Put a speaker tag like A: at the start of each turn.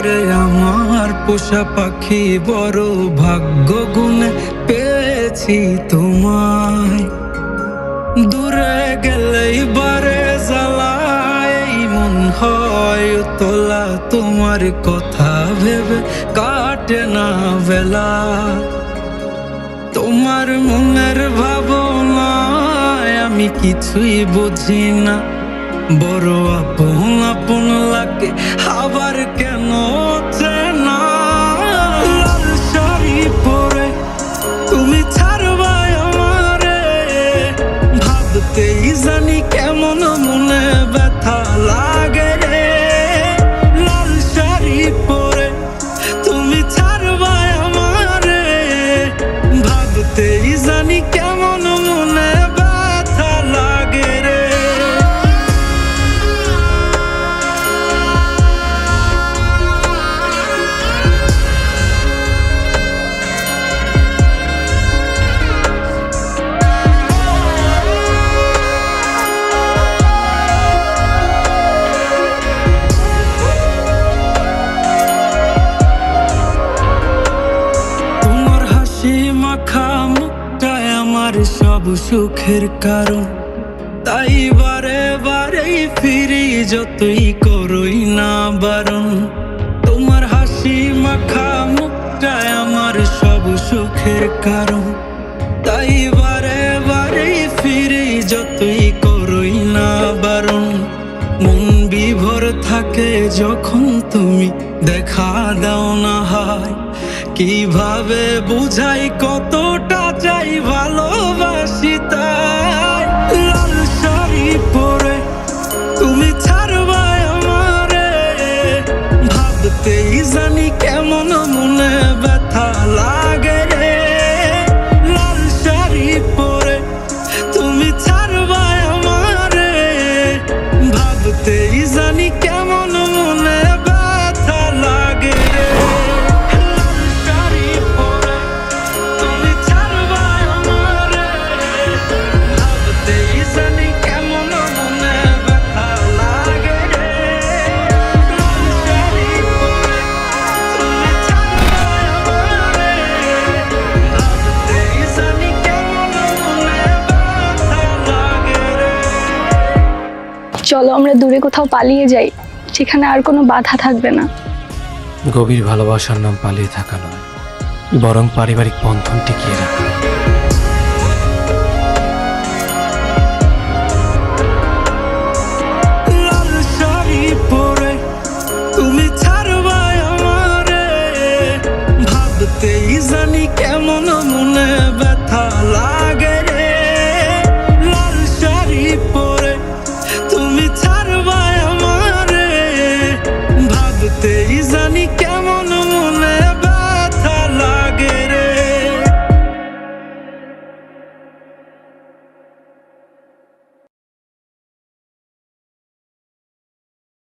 A: ওরে আমার পোষা পাখি বড় ভাগ্য গুণে পেয়েছি তোমায়। দূরে গেলেই বারে জ্বালায় মন হয় তোলা, তোমার কথা ভেবে কাটে না বেলা। তোমার মনের ভাবনায় আমি কিছুই বুঝি না, বড় আপন আপন লাগে আবার কেন চেনা। লাল শাড়ি পরে তুমি ছাড়বাই আমারে, ভাবতেই জানি কেমন মনে ব্যথা লাগে রে। লাল শাড়ি পরে তুমি ছাড়বাই আমারে, ভাবতেই জানি কেমন মনে ব্যথা লাগে রে। মাখা মুখটায় আমার সব সুখের কারণ, তাই বারে বারেই ফিরি যতই করই না বারণ। তোমার হাসি মাখা মুখটায় আমার সব সুখের কারণ, তাই বারে বারেই ফিরি যতই করই না বারণ। মন বিভোর থাকে যখন তুমি দেখা দাও না হায়, কিভাবে বুঝাই কতটা চাই ভালোবাসি তাই। লাল শাড়ি পরে তুমি ছাড়বাই আমারে, ভাবতেই জানি কেমন মনে ব্যথা লাগে রে। লাল শাড়ি পরে তুমি ছাড়বাই আমারে, ভাবতেই জানি কেমন মনে ব্যথা লাগে রে।
B: চলো আমরা দূরে কোথাও পালিয়ে যাই, যেখানে আর কোনো বাধা থাকবে না।
C: গভীর ভালোবাসার নাম পালিয়ে থাকা নয়, বরং পারিবারিক বন্ধন টিকিয়ে রাখা।